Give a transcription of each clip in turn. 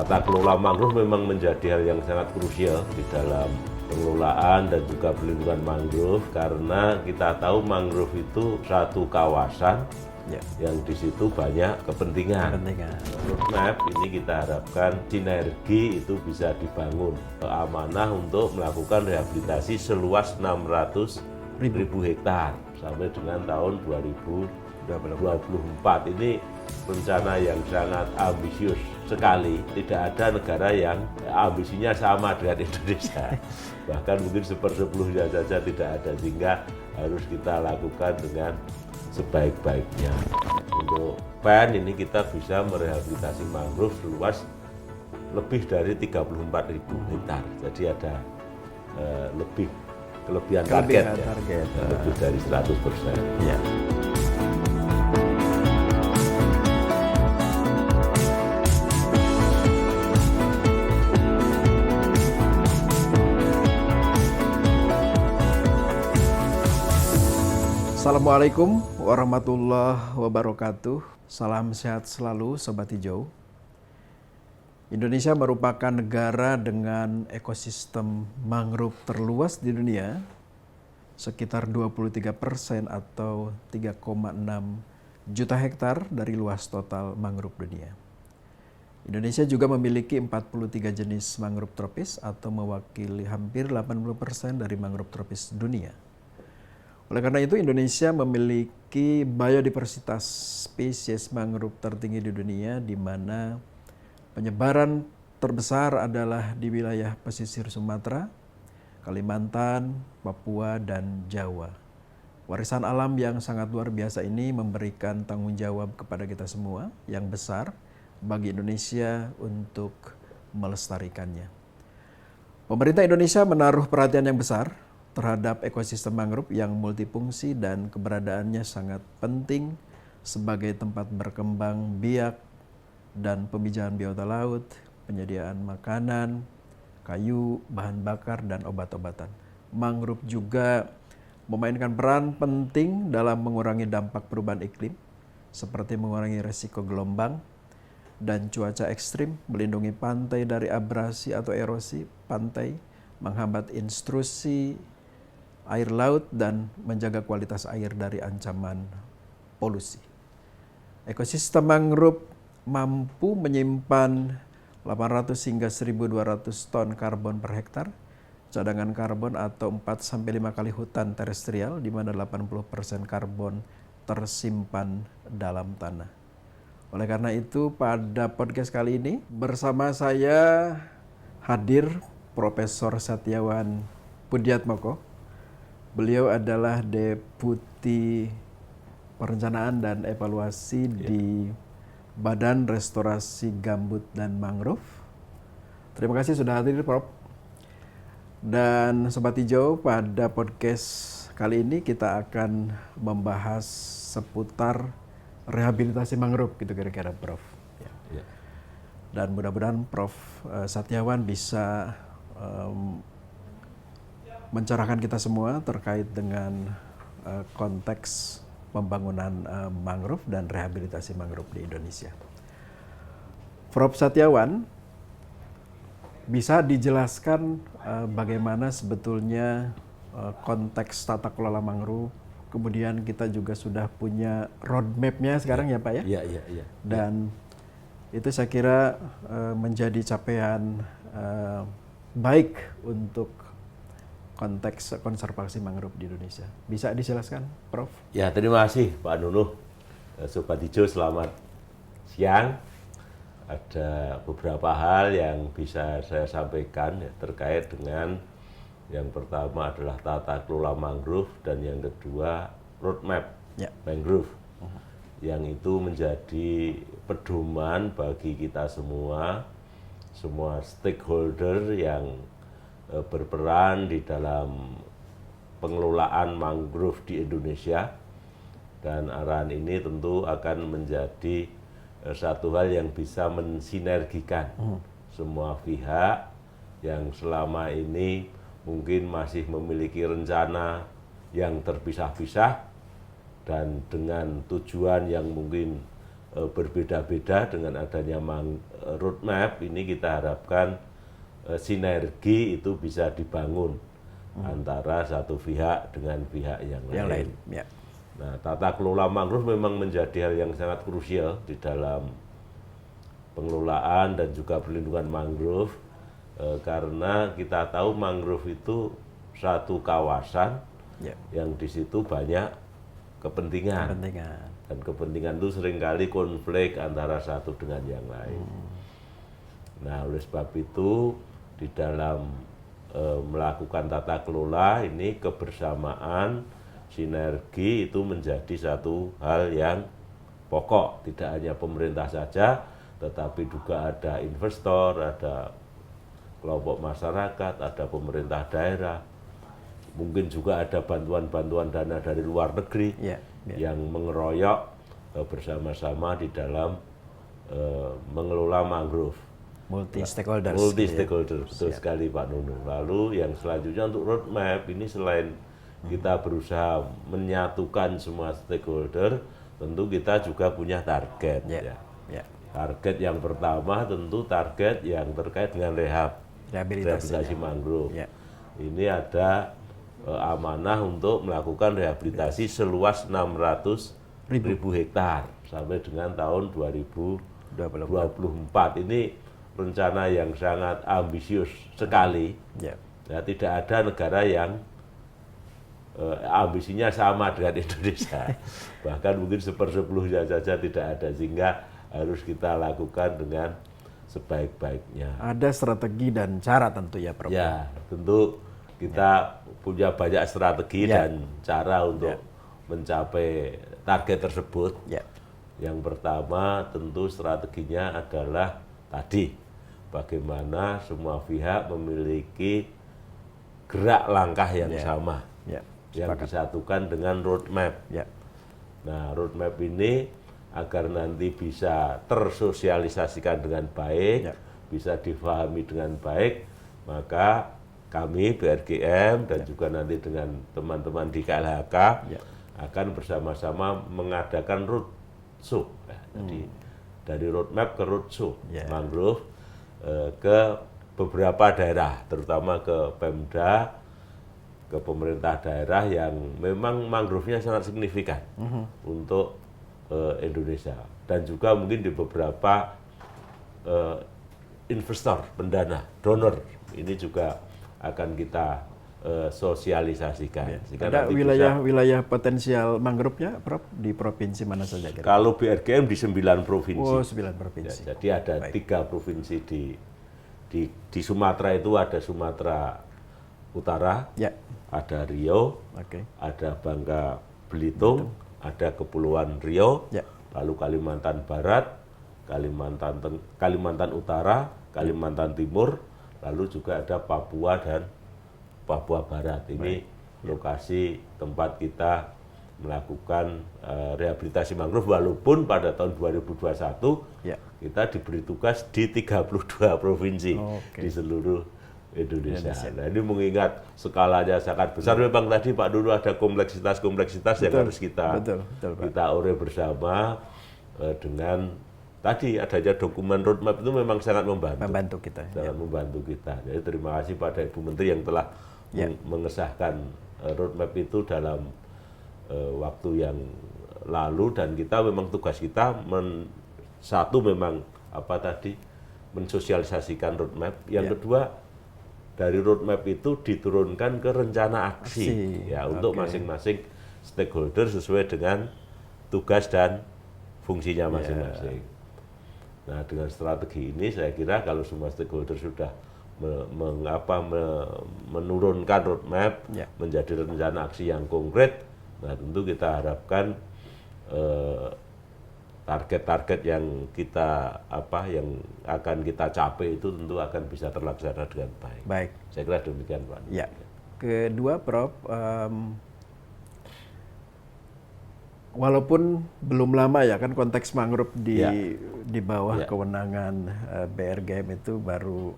tata kelola mangrove memang menjadi hal yang sangat krusial di dalam pengelolaan dan juga pelindungan mangrove, karena kita tahu mangrove itu satu kawasan yang di situ banyak kepentingan. Roadmap ini kita harapkan sinergi itu bisa dibangun, amanah untuk melakukan rehabilitasi seluas 600.000 hektar sampai dengan tahun 2024. Ini rencana yang sangat ambisius sekali. Tidak ada negara yang ambisinya sama dengan Indonesia. Bahkan mungkin sepersepuluhnya saja tidak ada, sehingga harus kita lakukan dengan sebaik-baiknya. Untuk PEN ini kita bisa merehabilitasi mangrove seluas lebih dari 34.000 hektar. Jadi ada kelebihan target. Lebih dari 100%. Ya. Assalamualaikum warahmatullahi wabarakatuh. Salam sehat selalu Sobat Hijau. Indonesia merupakan negara dengan ekosistem mangrove terluas di dunia, sekitar 23% atau 3,6 juta hektar dari luas total mangrove dunia. Indonesia juga memiliki 43 jenis mangrove tropis atau mewakili hampir 80% dari mangrove tropis dunia. Oleh karena itu, Indonesia memiliki biodiversitas spesies mangrove tertinggi di dunia, di mana penyebaran terbesar adalah di wilayah pesisir Sumatera, Kalimantan, Papua, dan Jawa. Warisan alam yang sangat luar biasa ini memberikan tanggung jawab kepada kita semua yang besar bagi Indonesia untuk melestarikannya. Pemerintah Indonesia menaruh perhatian yang besar terhadap ekosistem mangrove yang multifungsi dan keberadaannya sangat penting sebagai tempat berkembang biak dan pemijahan biota laut, penyediaan makanan, kayu, bahan bakar, dan obat-obatan. Mangrove juga memainkan peran penting dalam mengurangi dampak perubahan iklim, seperti mengurangi resiko gelombang dan cuaca ekstrim, melindungi pantai dari abrasi atau erosi pantai, menghambat intrusi air laut, dan menjaga kualitas air dari ancaman polusi. Ekosistem mangrove mampu menyimpan 800 hingga 1.200 ton karbon per hektar, cadangan karbon atau 4-5 kali hutan terestrial, di mana 80% karbon tersimpan dalam tanah. Oleh karena itu, pada podcast kali ini bersama saya hadir Profesor Satyawan Pudiatmoko. Beliau adalah Deputi Perencanaan dan Evaluasi di Badan Restorasi Gambut dan Mangrove. Terima kasih sudah hadir, Prof. Dan Sobat Hijau, pada podcast kali ini kita akan membahas seputar rehabilitasi mangrove, gitu kira-kira, Prof. Ya. Dan mudah-mudahan Prof. Satyawan bisa mencerahkan kita semua terkait dengan konteks pembangunan mangrove dan rehabilitasi mangrove di Indonesia. Prof. Satyawan, bisa dijelaskan bagaimana sebetulnya konteks tata kelola mangrove, kemudian kita juga sudah punya roadmap-nya sekarang ya Pak ya? Iya. Dan itu saya kira menjadi capaian baik untuk konteks konservasi mangrove di Indonesia. Bisa dijelaskan, Prof? Ya, terima kasih Pak Nunuh. Sobat Hijau, selamat siang. Ada beberapa hal yang bisa saya sampaikan ya, terkait dengan yang pertama adalah tata kelola mangrove, dan yang kedua roadmap mangrove. Yang itu menjadi pedoman bagi kita semua stakeholder yang berperan di dalam pengelolaan mangrove di Indonesia, dan arahan ini tentu akan menjadi satu hal yang bisa mensinergikan semua pihak yang selama ini mungkin masih memiliki rencana yang terpisah-pisah dan dengan tujuan yang mungkin berbeda-beda. Dengan adanya roadmap ini kita harapkan sinergi itu bisa dibangun antara satu pihak dengan pihak yang lain. Ya. Nah, tata kelola mangrove memang menjadi hal yang sangat krusial di dalam pengelolaan dan juga perlindungan mangrove, karena kita tahu mangrove itu satu kawasan yang di situ banyak kepentingan. Dan kepentingan itu seringkali konflik antara satu dengan yang lain. Nah, oleh sebab itu di dalam melakukan tata kelola ini kebersamaan, sinergi itu menjadi satu hal yang pokok. Tidak hanya pemerintah saja, tetapi juga ada investor, ada kelompok masyarakat, ada pemerintah daerah, mungkin juga ada bantuan-bantuan dana dari luar negeri yang mengeroyok bersama-sama di dalam mengelola mangrove. Multi stakeholder, betul sekali Pak Nunu. Lalu yang selanjutnya untuk roadmap ini, selain kita berusaha menyatukan semua stakeholder, tentu kita juga punya target. Target yang pertama tentu target yang terkait dengan rehabilitasi mangrove. Ini ada amanah untuk melakukan rehabilitasi seluas 600.000 hektar sampai dengan tahun 2024. Ini rencana yang sangat ambisius sekali. Ya, tidak ada negara yang ambisinya sama dengan Indonesia. Bahkan mungkin 1/10 saja tidak ada, sehingga harus kita lakukan dengan sebaik-baiknya. Ada strategi dan cara tentu ya, Prof. Ya, tentu kita punya banyak strategi dan cara untuk mencapai target tersebut. Yang pertama tentu strateginya adalah tadi, bagaimana semua pihak memiliki gerak langkah yang sama, yang disatukan dengan roadmap. Nah, roadmap ini agar nanti bisa tersosialisasikan dengan baik, bisa difahami dengan baik, maka kami BRGM dan juga nanti dengan teman-teman di KLHK akan bersama-sama mengadakan roadshow. Jadi dari roadmap ke roadshow mangrove ke beberapa daerah, terutama ke Pemda, ke pemerintah daerah yang memang mangrove-nya sangat signifikan untuk Indonesia, dan juga mungkin di beberapa investor, pendana, donor, ini juga akan kita sosialisasikan. Ada wilayah potensial mangrove-nya, Prof, di provinsi mana saja? Kalau BRGM di 9 provinsi. Oh, 9 provinsi. Jadi ada 3 provinsi di Sumatera, itu ada Sumatera Utara, ada Riau, ada Bangka Belitung, ada Kepulauan Riau, lalu Kalimantan Barat, Kalimantan Utara, Kalimantan Timur, lalu juga ada Papua dan Papua Barat. Ini lokasi tempat kita melakukan rehabilitasi mangrove, walaupun pada tahun 2021 kita diberi tugas di 32 provinsi di seluruh Indonesia. Nah, ini mengingat skalanya sangat besar. Memang tadi Pak Nunu ada kompleksitas yang harus kita uraikan bersama, dengan tadi adanya dokumen roadmap itu memang sangat membantu kita. Jadi terima kasih pada Ibu Menteri yang telah mengesahkan roadmap itu dalam waktu yang lalu, dan kita memang tugas kita memang mensosialisasikan roadmap. Yang kedua, dari roadmap itu diturunkan ke rencana aksi. Untuk masing-masing stakeholder sesuai dengan tugas dan fungsinya masing-masing. Nah, dengan strategi ini saya kira kalau semua stakeholder sudah menurunkan roadmap menjadi rencana aksi yang konkret, nah tentu kita harapkan target-target yang akan kita capai itu tentu akan bisa terlaksana dengan baik. Saya kira demikian, Pak. Kedua, Prof, walaupun belum lama ya kan konteks mangrove di bawah kewenangan BRGM itu baru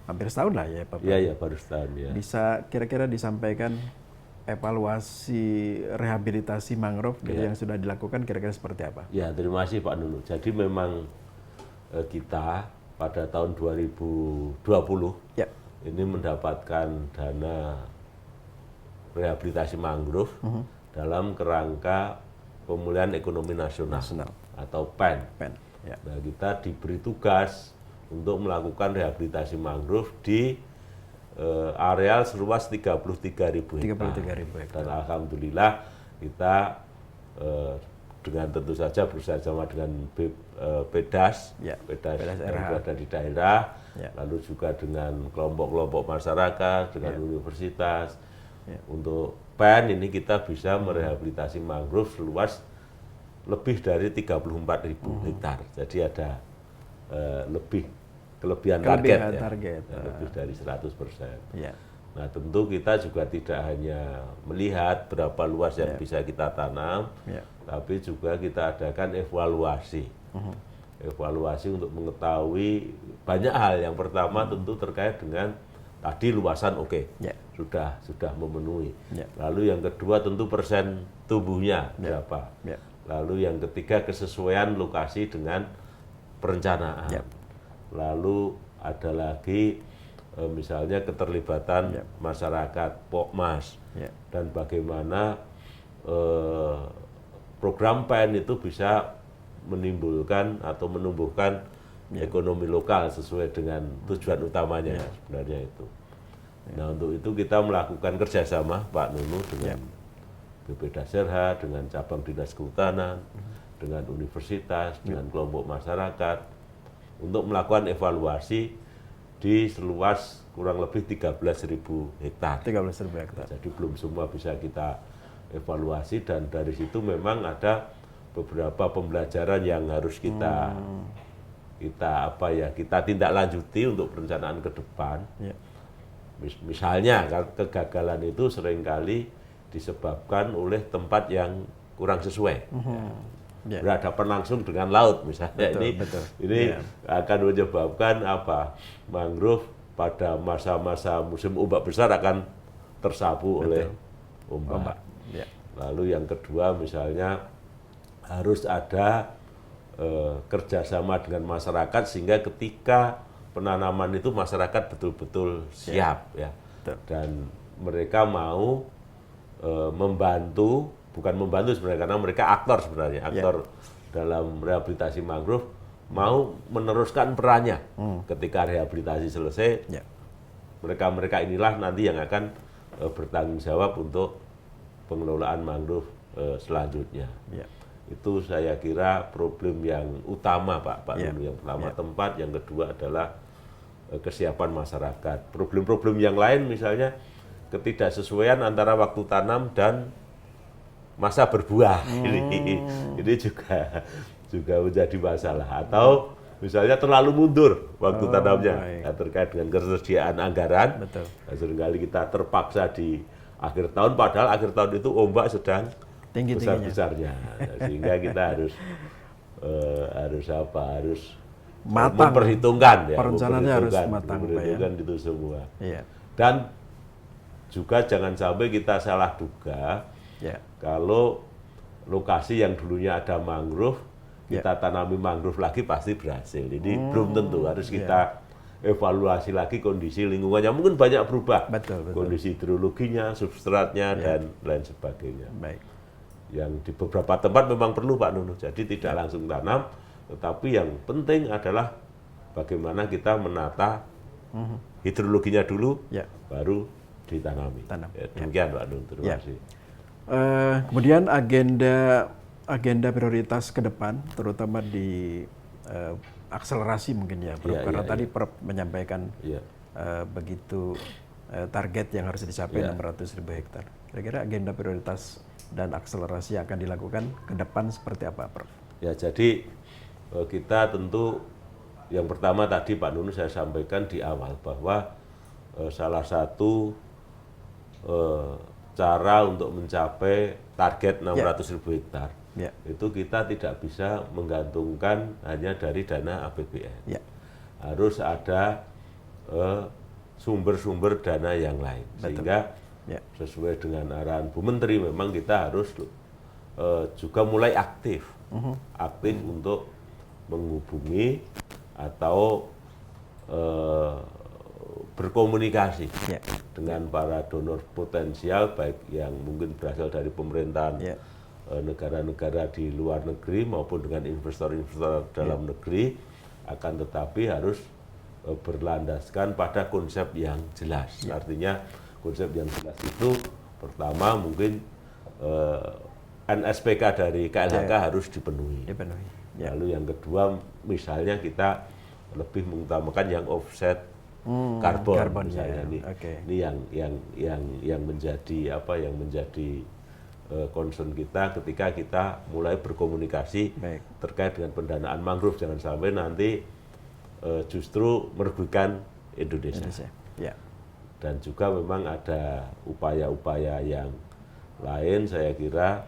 hampir setahun lah ya, Pak. Iya, baru setahun ya. Bisa kira-kira disampaikan evaluasi rehabilitasi mangrove gitu yang sudah dilakukan kira-kira seperti apa? Ya, terima kasih Pak Nunu. Jadi memang kita pada tahun 2020 Ya. ini mendapatkan dana rehabilitasi mangrove dalam kerangka pemulihan ekonomi nasional, atau PEN. Ya. Nah, kita diberi tugas untuk melakukan rehabilitasi mangrove di areal seluas 33.000 hektar. Dan alhamdulillah kita dengan tentu saja bersama dengan PEDAS, PEDAS yang berada di daerah, lalu juga dengan kelompok-kelompok masyarakat, dengan universitas. Untuk PEN ini kita bisa merehabilitasi mangrove seluas lebih dari 34.000 hektar. Jadi ada kelebihan target, lebih dari 100%. Nah, tentu kita juga tidak hanya melihat berapa luas yang bisa kita tanam, tapi juga kita adakan evaluasi. Evaluasi untuk mengetahui banyak hal. Yang pertama tentu terkait dengan tadi luasan sudah memenuhi. Lalu yang kedua tentu persen tumbuhnya berapa. Lalu yang ketiga kesesuaian lokasi dengan perencanaan. Lalu ada lagi misalnya keterlibatan masyarakat Pokmas dan bagaimana program PEN itu bisa menimbulkan atau menumbuhkan ekonomi lokal sesuai dengan tujuan utamanya sebenarnya itu. Nah, untuk itu kita melakukan kerjasama Pak Nunu dengan BP Daserha, dengan cabang dinas kehutanan, dengan universitas, dengan kelompok masyarakat untuk melakukan evaluasi di seluas kurang lebih 13.000 hektar. 13.000 hektar. Jadi belum semua bisa kita evaluasi, dan dari situ memang ada beberapa pembelajaran yang harus kita tindak lanjuti untuk perencanaan ke depan. Misalnya kegagalan itu seringkali disebabkan oleh tempat yang kurang sesuai. Berhadapan langsung dengan laut misalnya, ini akan menyebabkan mangrove pada masa-masa musim ombak besar akan tersapu oleh ombak. Lalu yang kedua misalnya harus ada kerjasama dengan masyarakat sehingga ketika penanaman itu masyarakat betul-betul siap dan mereka mau membantu. Bukan membantu sebenarnya, karena mereka aktor sebenarnya, aktor dalam rehabilitasi mangrove, mau meneruskan perannya ketika rehabilitasi selesai. Mereka inilah nanti yang akan bertanggung jawab untuk pengelolaan mangrove selanjutnya. Itu saya kira problem yang utama Pak Nunu. Yang pertama tempat, yang kedua adalah kesiapan masyarakat. Problem-problem yang lain misalnya ketidaksesuaian antara waktu tanam dan masa berbuah. Ini juga menjadi masalah. Atau misalnya terlalu mundur waktu tanamnya, terkait dengan ketersediaan anggaran. Nah, seringkali kita terpaksa di akhir tahun, padahal akhir tahun itu ombak sedang besar-besarnya. Nah, sehingga kita harus memperhitungkan perencanaannya harus matang, memperhitungkan itu semua. Dan juga jangan sampai kita salah duga. Kalau lokasi yang dulunya ada mangrove, kita tanami mangrove lagi pasti berhasil. Jadi belum tentu, harus kita evaluasi lagi kondisi lingkungannya. Mungkin banyak berubah, kondisi hidrologinya, substratnya, dan lain sebagainya. Yang di beberapa tempat memang perlu Pak Nunu, jadi tidak langsung tanam, tetapi yang penting adalah bagaimana kita menata hidrologinya dulu, baru ditanami. Demikian Pak Nunu, terima kasih. Kemudian agenda prioritas ke depan, terutama di akselerasi mungkin ya, Prof. Karena tadi Prof menyampaikan begitu target yang harus dicapai 600.000 hektar. Kira-kira agenda prioritas dan akselerasi yang akan dilakukan ke depan seperti apa, Prof? Ya, jadi kita tentu yang pertama tadi Pak Nunu saya sampaikan di awal bahwa salah satu cara untuk mencapai target 600.000 hektar itu kita tidak bisa menggantungkan hanya dari dana APBN. Harus ada sumber-sumber dana yang lain. Sehingga sesuai dengan arahan Bu Menteri, memang kita harus juga mulai aktif untuk menghubungi atau berkomunikasi dengan para donor potensial, baik yang mungkin berasal dari pemerintahan negara-negara di luar negeri maupun dengan investor-investor dalam negeri, akan tetapi harus berlandaskan pada konsep yang jelas. Artinya konsep yang jelas itu pertama mungkin NSPK dari KLHK harus dipenuhi. Lalu yang kedua misalnya kita lebih mengutamakan yang offset karbon misalnya. Ini yang menjadi yang menjadi concern kita ketika kita mulai berkomunikasi terkait dengan pendanaan mangrove. Jangan sampai nanti justru merugikan Indonesia. Dan juga memang ada upaya-upaya yang lain, saya kira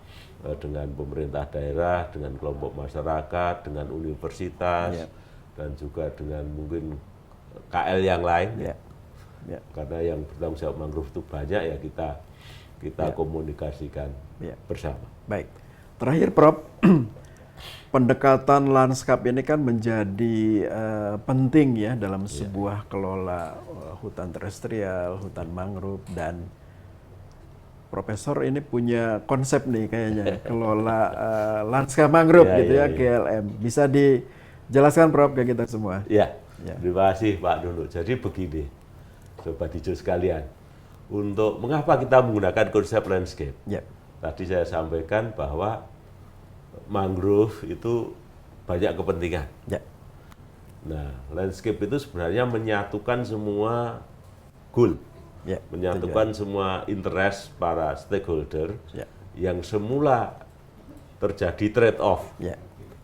dengan pemerintah daerah, dengan kelompok masyarakat, dengan universitas, dan juga dengan mungkin KL yang lain. Karena yang bertanggung jawab mangrove itu banyak, ya kita komunikasikan bersama. Baik. Terakhir Prof, pendekatan lanskap ini kan menjadi penting ya dalam sebuah kelola hutan terestrial, hutan mangrove, dan Profesor ini punya konsep nih kayaknya kelola lanskap mangrove GLM. Bisa dijelaskan Prof ke kita semua? Terima kasih Pak Dono. Jadi begini, Sobat Hijau sekalian, untuk mengapa kita menggunakan konsep landscape? Tadi saya sampaikan bahwa mangrove itu banyak kepentingan. Nah, landscape itu sebenarnya menyatukan semua goal, menyatukan semua interest para stakeholder yang semula terjadi trade off.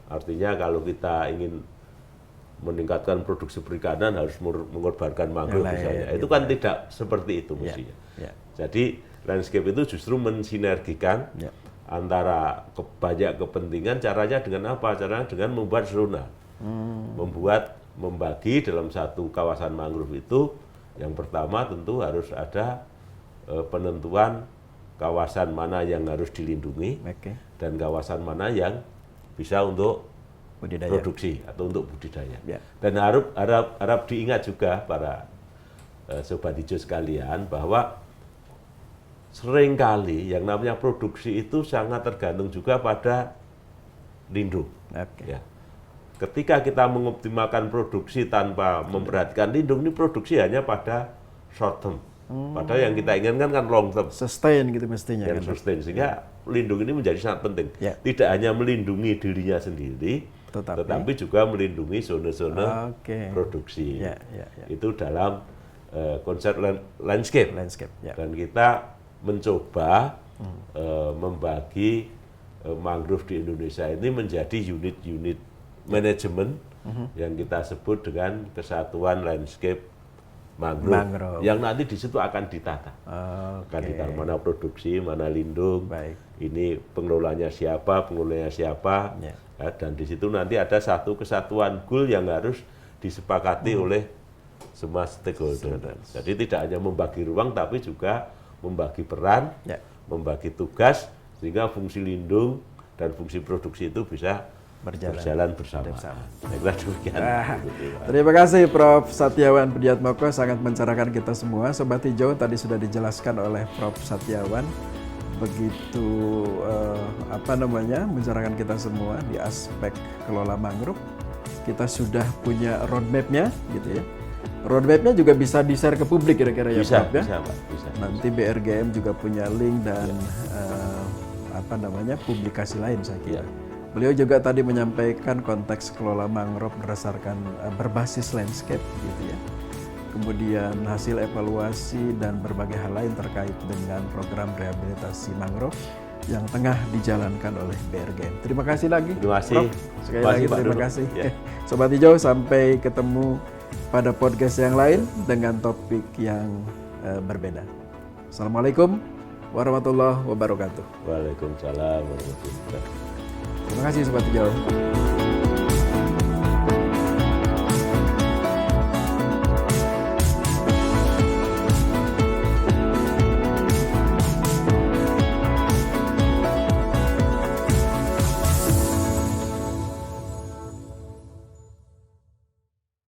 Artinya kalau kita ingin meningkatkan produksi perikanan harus mengorbankan mangrove misalnya. Itu kan tidak seperti itu mestinya. Jadi landscape itu justru mensinergikan antara banyak kepentingan. Caranya dengan apa? Caranya dengan membuat zona. Membagi dalam satu kawasan mangrove itu, yang pertama tentu harus ada penentuan kawasan mana yang harus dilindungi dan kawasan mana yang bisa untuk produksi atau untuk budidaya. Dan harap diingat juga para Sobat Hijau sekalian bahwa seringkali yang namanya produksi itu sangat tergantung juga pada lindung. Ketika kita mengoptimalkan produksi tanpa memperhatikan lindung, ini produksi hanya pada short term. Padahal yang kita inginkan kan long term. Sustain gitu mestinya. Yang sustain, sehingga lindung ini menjadi sangat penting. Tidak hanya melindungi dirinya sendiri, tetapi juga melindungi zona-zona produksi. Itu dalam konsep landscape. Dan kita mencoba membagi mangrove di Indonesia ini menjadi unit-unit manajemen yang kita sebut dengan Kesatuan Landscape Mangrove. Yang nanti di situ akan ditata. Akan ditata mana produksi, mana lindung. Ini pengelolanya siapa, dan di situ nanti ada satu kesatuan goal yang harus disepakati oleh semua stakeholder. Jadi tidak hanya membagi ruang, tapi juga membagi peran, membagi tugas, sehingga fungsi lindung dan fungsi produksi itu bisa berjalan bersama. Terima kasih Prof. Satyawan Budiatmoko, sangat mencerahkan kita semua. Sobat Hijau, tadi sudah dijelaskan oleh Prof. Satyawan begitu mencerahkan kita semua di aspek kelola mangrove. Kita sudah punya roadmap-nya gitu ya. Roadmap-nya juga bisa di-share ke publik kira-kira ya Prof ya. Bisa. Nanti BRGM juga punya link dan publikasi lain saya kira. Beliau juga tadi menyampaikan konteks kelola mangrove berdasarkan berbasis landscape gitu ya. Kemudian hasil evaluasi dan berbagai hal lain terkait dengan program rehabilitasi mangrove yang tengah dijalankan oleh BRGM. Terima kasih lagi Prof. Sekali lagi terima kasih. Sobat Hijau, sampai ketemu pada podcast yang lain dengan topik yang berbeda. Assalamualaikum warahmatullahi wabarakatuh. Waalaikumsalam warahmatullahi wabarakatuh. Terima kasih Sobat Hijau.